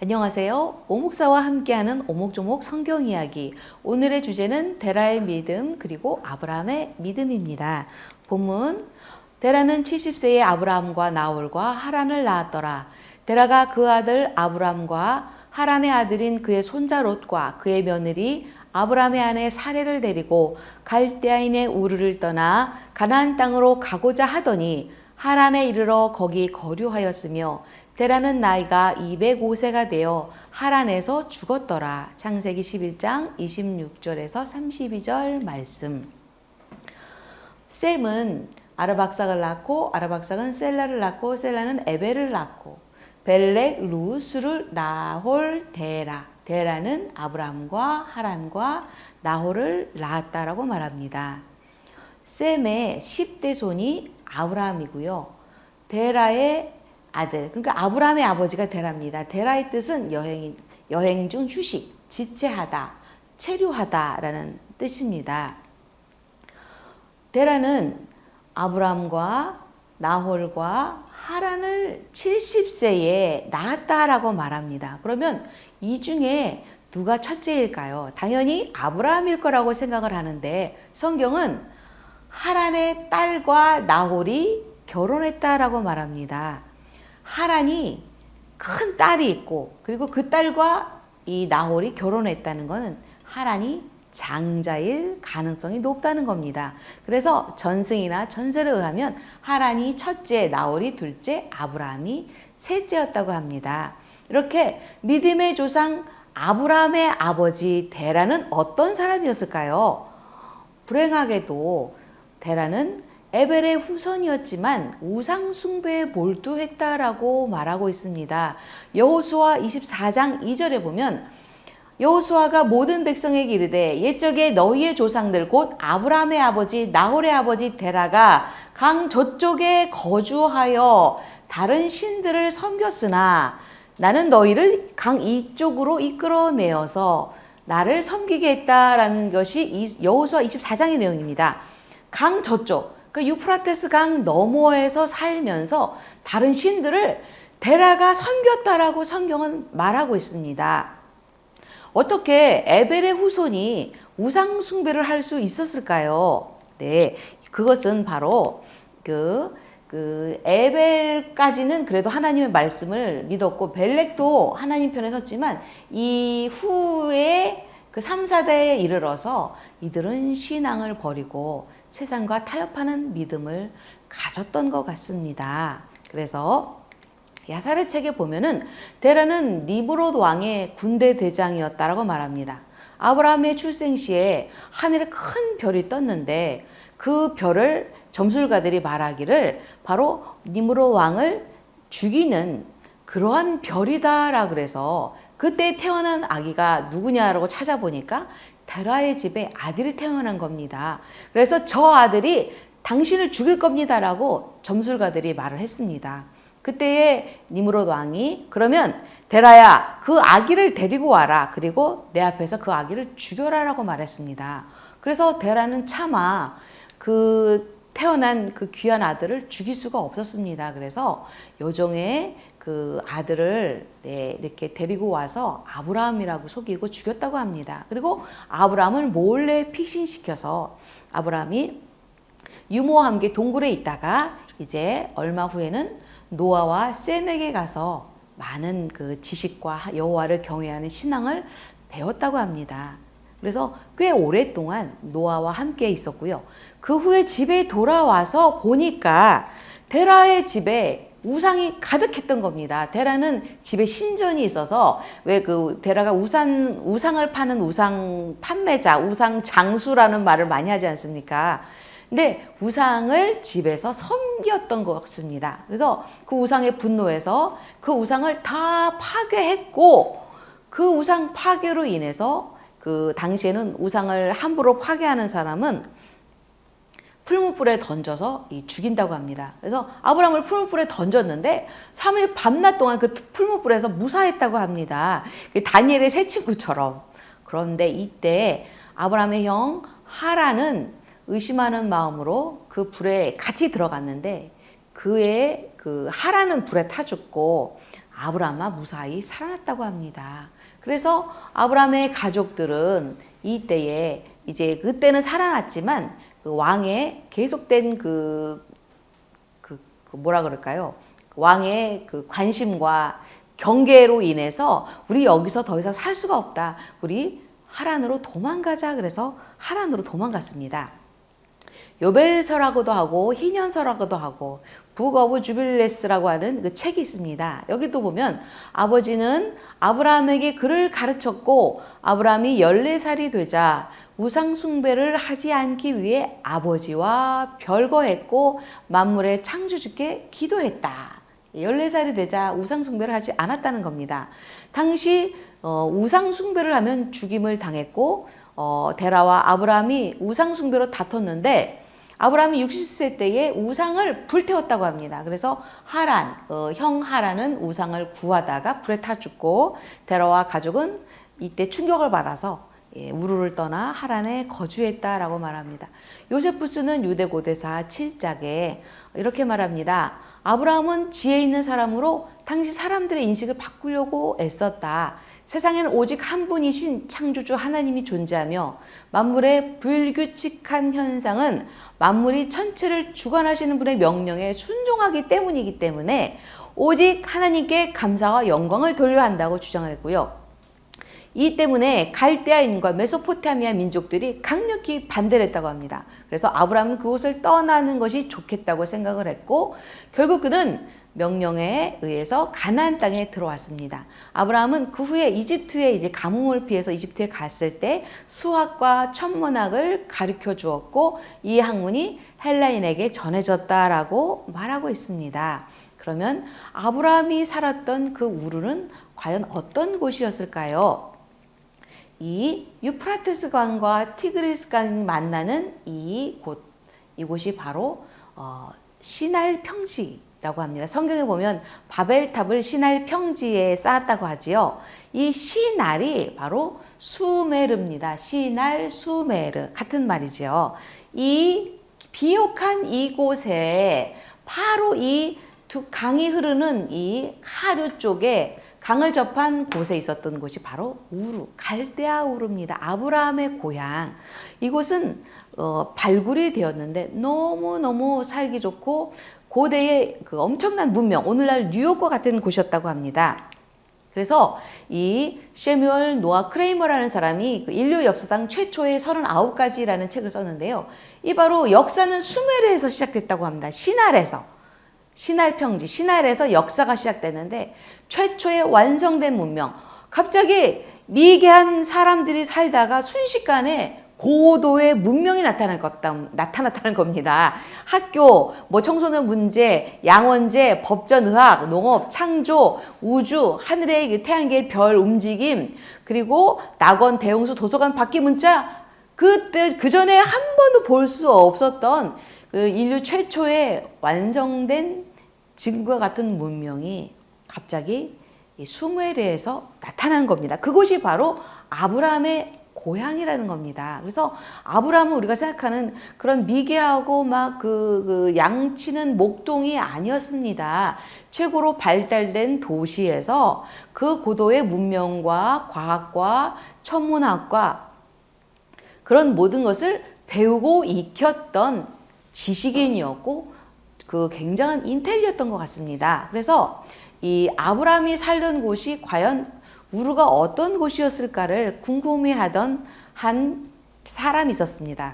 안녕하세요. 오목사와 함께하는 오목조목 성경 이야기. 오늘의 주제는 데라의 믿음 그리고 아브라함의 믿음입니다. 본문 데라는 70세의 아브라함과 나홀과 하란을 낳았더라. 데라가 그 아들 아브라함과 하란의 아들인 그의 손자 롯과 그의 며느리 아브라함의 아내 사레를 데리고 갈대아인의 우르를 떠나 가나안 땅으로 가고자 하더니 하란에 이르러 거기 거류하였으며 데라는 나이가 205세가 되어 하란에서 죽었더라. 창세기 11장 26절에서 32절 말씀. 셈은 아르박삭을 낳고 아르박삭은 셀라를 낳고 셀라는 에벨을 낳고 벨렉, 루, 수를, 나홀, 데라. 데라는 아브라함과 하란과 나홀을 낳았다라고 말합니다. 셈의 10대 손이 아브라함이고요. 데라의 아들, 그러니까 아브라함의 아버지가 데라입니다. 데라의 뜻은 여행 중 휴식, 지체하다, 체류하다라는 뜻입니다. 데라는 아브라함과 나홀과 하란을 70세에 낳았다라고 말합니다. 그러면 이 중에 누가 첫째일까요? 당연히 아브라함일 거라고 생각을 하는데 성경은 하란의 딸과 나홀이 결혼했다라고 말합니다. 하란이 큰 딸이 있고 그리고 그 딸과 이 나홀이 결혼했다는 것은 하란이 장자일 가능성이 높다는 겁니다. 그래서 전승이나 전설에 의하면 하란이 첫째, 나홀이 둘째, 아브라함이 셋째였다고 합니다. 이렇게 믿음의 조상 아브라함의 아버지 데라는 어떤 사람이었을까요? 불행하게도 데라는 에벨의 후손이었지만 우상 숭배에 몰두했다라고 말하고 있습니다. 여호수아 24장 2절에 보면 여호수아가 모든 백성에게 이르되 옛적에 너희의 조상들 곧 아브라함의 아버지 나홀의 아버지 데라가 강 저쪽에 거주하여 다른 신들을 섬겼으나 나는 너희를 강 이쪽으로 이끌어내어서 나를 섬기게 했다라는 것이 여호수아 24장의 내용입니다. 강 저쪽, 그 유프라테스 강 너머에서 살면서 다른 신들을 데라가 섬겼다라고 성경은 말하고 있습니다. 어떻게 에벨의 후손이 우상 숭배를 할 수 있었을까요? 네, 그것은 바로 에벨까지는 그래도 하나님의 말씀을 믿었고 벨렉도 하나님 편에 섰지만 이후에 그 3, 4대에 이르러서 이들은 신앙을 버리고 세상과 타협하는 믿음을 가졌던 것 같습니다. 그래서 야사레 책에 보면은 데라는 니브롯 왕의 군대 대장이었다라고 말합니다. 아브라함의 출생 시에 하늘에 큰 별이 떴는데 그 별을 점술가들이 말하기를 바로 니브롯 왕을 죽이는 그러한 별이다라 그래서 그때 태어난 아기가 누구냐라고 찾아보니까 데라의 집에 아들이 태어난 겁니다. 그래서 저 아들이 당신을 죽일 겁니다라고 점술가들이 말을 했습니다. 그때에 니므롯 왕이 그러면 데라야 그 아기를 데리고 와라. 그리고 내 앞에서 그 아기를 죽여라라고 말했습니다. 그래서 데라는 차마 그 태어난 그 귀한 아들을 죽일 수가 없었습니다. 그래서 요종의 그 아들을 이렇게 데리고 와서 아브라함이라고 속이고 죽였다고 합니다. 그리고 아브라함을 몰래 피신시켜서 아브라함이 유모와 함께 동굴에 있다가 이제 얼마 후에는 노아와 셈에게 가서 많은 그 지식과 여호와를 경외하는 신앙을 배웠다고 합니다. 그래서 꽤 오랫동안 노아와 함께 있었고요. 그 후에 집에 돌아와서 보니까 데라의 집에 우상이 가득했던 겁니다. 데라는 집에 신전이 있어서 왜 그 데라가 우상을 파는 우상 판매자, 우상 장수라는 말을 많이 하지 않습니까? 근데 우상을 집에서 섬겼던 것 같습니다. 그래서 그 우상에 분노해서 그 우상을 다 파괴했고 그 우상 파괴로 인해서 그 당시에는 우상을 함부로 파괴하는 사람은 풀무불에 던져서 죽인다고 합니다. 그래서 아브라함을 풀무불에 던졌는데 3일 밤낮 동안 그 풀무불에서 무사했다고 합니다. 다니엘의 세 친구처럼. 그런데 이때 아브라함의 형 하란은 의심하는 마음으로 그 불에 같이 들어갔는데 그의 그 하란은 불에 타 죽고 아브라함아 무사히 살아났다고 합니다. 그래서 아브라함의 가족들은 이때에 이제 그때는 살아났지만 그 왕의 계속된 뭐라 그럴까요? 왕의 그 관심과 경계로 인해서 우리 여기서 더 이상 살 수가 없다. 우리 하란으로 도망가자. 그래서 하란으로 도망갔습니다. 요벨서라고도 하고 희년서라고도 하고 북 오브 주빌레스라고 하는 그 책이 있습니다. 여기도 보면 아버지는 아브라함에게 그를 가르쳤고 아브라함이 14살이 되자 우상 숭배를 하지 않기 위해 아버지와 별거했고 만물의 창조주께 기도했다. 14살이 되자 우상 숭배를 하지 않았다는 겁니다. 당시 우상 숭배를 하면 죽임을 당했고 데라와 아브라함이 우상 숭배로 다퉜는데 아브라함이 60세 때에 우상을 불태웠다고 합니다. 그래서 하란, 형 하란은 우상을 구하다가 불에 타 죽고 데라와 가족은 이때 충격을 받아서 우르를 떠나 하란에 거주했다라고 말합니다. 요세푸스는 유대 고대사 7장에 이렇게 말합니다. 아브라함은 지혜 있는 사람으로 당시 사람들의 인식을 바꾸려고 애썼다. 세상에는 오직 한 분이신 창조주 하나님이 존재하며 만물의 불규칙한 현상은 만물이 전체를 주관하시는 분의 명령에 순종하기 때문이기 때문에 오직 하나님께 감사와 영광을 돌려야 한다고 주장을 했고요. 이 때문에 갈대아인과 메소포타미아 민족들이 강력히 반대를 했다고 합니다. 그래서 아브라함은 그곳을 떠나는 것이 좋겠다고 생각을 했고 결국 그는 명령에 의해서 가나안 땅에 들어왔습니다. 아브라함은 그 후에 이집트에 이제 가뭄을 피해서 이집트에 갔을 때 수학과 천문학을 가르쳐 주었고 이 학문이 헬라인에게 전해졌다라고 말하고 있습니다. 그러면 아브라함이 살았던 그 우르는 과연 어떤 곳이었을까요? 이 유프라테스 강과 티그리스 강이 만나는 이곳이 바로 시날 평지라고 합니다. 성경에 보면 바벨탑을 시날 평지에 쌓았다고 하지요. 이 시날이 바로 수메르입니다. 시날, 수메르 같은 말이죠. 이 비옥한 이곳에 바로 이 두 강이 흐르는 이 하류 쪽에 강을 접한 곳에 있었던 곳이 바로 우르, 갈대아 우르입니다. 아브라함의 고향. 이곳은 발굴이 되었는데 너무너무 살기 좋고 고대의 그 엄청난 문명, 오늘날 뉴욕과 같은 곳이었다고 합니다. 그래서 이 셰뮤얼 노아 크레이머라는 사람이 그 인류 역사상 최초의 39가지라는 책을 썼는데요. 이 바로 역사는 수메르에서 시작됐다고 합니다. 시날에서. 시날 평지, 시날에서 역사가 시작되는데 최초의 완성된 문명. 갑자기 미개한 사람들이 살다가 순식간에 고도의 문명이 나타났다는 겁니다. 학교, 청소년 문제, 양원제, 법전, 의학, 농업, 창조, 우주, 하늘의 태양계의 별 움직임, 그리고 낙원, 대홍수, 도서관, 바퀴 문자, 그때 그 전에 한 번도 볼 수 없었던 그 인류 최초의 완성된 지금과 같은 문명이 갑자기 수메르에서 나타난 겁니다. 그곳이 바로 아브라함의 고향이라는 겁니다. 그래서 아브라함은 우리가 생각하는 그런 미개하고 막 양치는 목동이 아니었습니다. 최고로 발달된 도시에서 그 고도의 문명과 과학과 천문학과 그런 모든 것을 배우고 익혔던 지식인이었고 그 굉장한 인텔리였던 것 같습니다. 그래서 이 아브라함이 살던 곳이 과연 우르가 어떤 곳이었을까를 궁금해하던 한 사람이 있었습니다.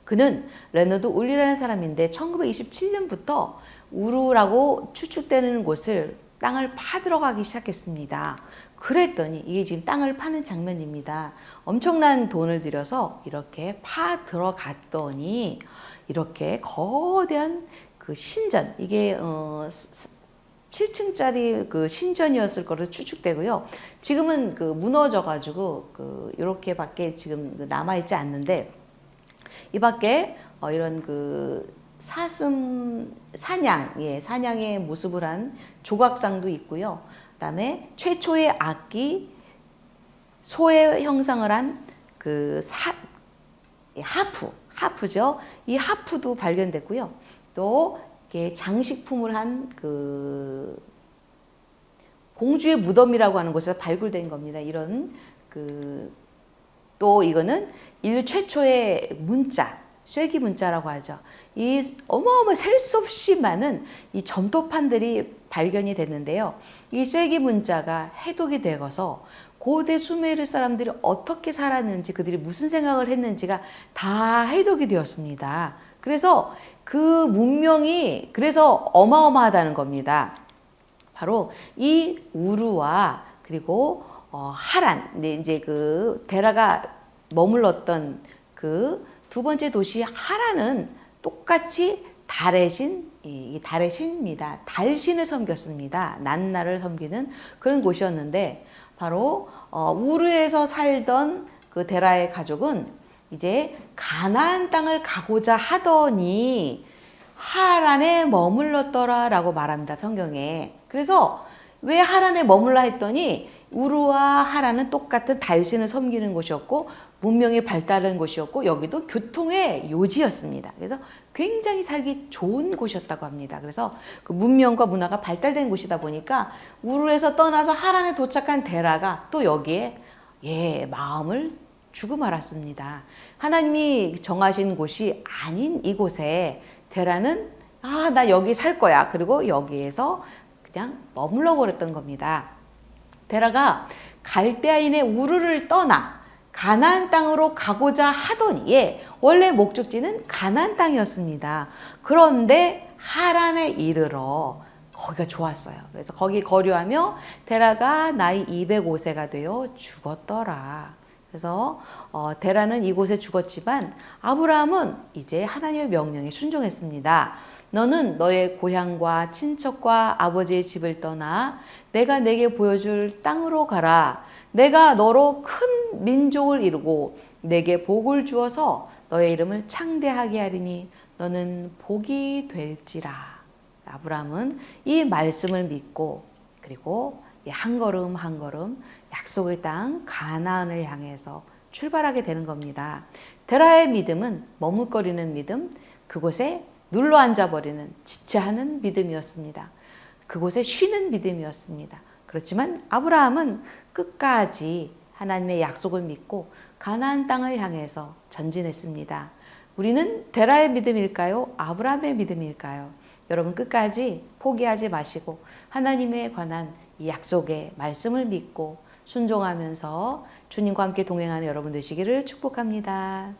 그는 레너드 울리라는 사람인데 1927년부터 우르라고 추측되는 곳을 땅을 파들어가기 시작했습니다. 그랬더니 이게 지금 땅을 파는 장면입니다. 엄청난 돈을 들여서 이렇게 파 들어갔더니 이렇게 거대한 그 신전, 이게 7층짜리 그 신전이었을 거로 추측되고요. 지금은 그 무너져가지고 이렇게 밖에 지금 남아있지 않는데 이 밖에 이런 그 사냥의 모습을 한 조각상도 있고요. 그다음에 최초의 악기 소의 형상을 한 그 하프죠. 이 하프도 발견됐고요. 또 이렇게 장식품을 한 그 공주의 무덤이라고 하는 곳에서 발굴된 겁니다. 이런 또 이거는 인류 최초의 문자, 쇠기 문자라고 하죠. 이 어마어마 셀 수 없이 많은 이 점토판들이 발견이 됐는데요. 이 쇠기 문자가 해독이 되어서 고대 수메르 사람들이 어떻게 살았는지, 그들이 무슨 생각을 했는지가 다 해독이 되었습니다. 그래서 그 문명이 그래서 어마어마하다는 겁니다. 바로 이 우르와 그리고 하란, 이제 데라가 머물렀던 그 두 번째 도시 하란은 똑같이 달의 신, 이 달의 신입니다. 달신을 섬겼습니다. 난나를 섬기는 그런 곳이었는데, 바로 우르에서 살던 그 데라의 가족은 이제 가나안 땅을 가고자 하더니 하란에 머물렀더라라고 말합니다. 성경에. 그래서 왜 하란에 머물라 했더니 우르와 하란은 똑같은 달신을 섬기는 곳이었고 문명이 발달한 곳이었고 여기도 교통의 요지였습니다. 그래서 굉장히 살기 좋은 곳이었다고 합니다. 그래서 그 문명과 문화가 발달된 곳이다 보니까 우르에서 떠나서 하란에 도착한 데라가 또 여기에 마음을 주고 말았습니다. 하나님이 정하신 곳이 아닌 이곳에 데라는 나 여기 살 거야. 그리고 여기에서 그냥 머물러 버렸던 겁니다. 데라가 갈대아인의 우르를 떠나 가나안 땅으로 가고자 하더니 원래 목적지는 가나안 땅이었습니다. 그런데 하란에 이르러 거기가 좋았어요. 그래서 거기 거류하며 데라가 나이 205세가 되어 죽었더라. 그래서 데라는 이곳에 죽었지만 아브라함은 이제 하나님의 명령에 순종했습니다. 너는 너의 고향과 친척과 아버지의 집을 떠나 내가 내게 보여줄 땅으로 가라. 내가 너로 큰 민족을 이루고 내게 복을 주어서 너의 이름을 창대하게 하리니 너는 복이 될지라. 아브라함은 이 말씀을 믿고 그리고 한 걸음 한 걸음 약속의 땅 가나안을 향해서 출발하게 되는 겁니다. 데라의 믿음은 머뭇거리는 믿음, 그곳에 눌러 앉아버리는 지체하는 믿음이었습니다. 그곳에 쉬는 믿음이었습니다. 그렇지만 아브라함은 끝까지 하나님의 약속을 믿고 가나안 땅을 향해서 전진했습니다. 우리는 데라의 믿음일까요? 아브라함의 믿음일까요? 여러분 끝까지 포기하지 마시고 하나님에 관한 이 약속의 말씀을 믿고 순종하면서 주님과 함께 동행하는 여러분 되시기를 축복합니다.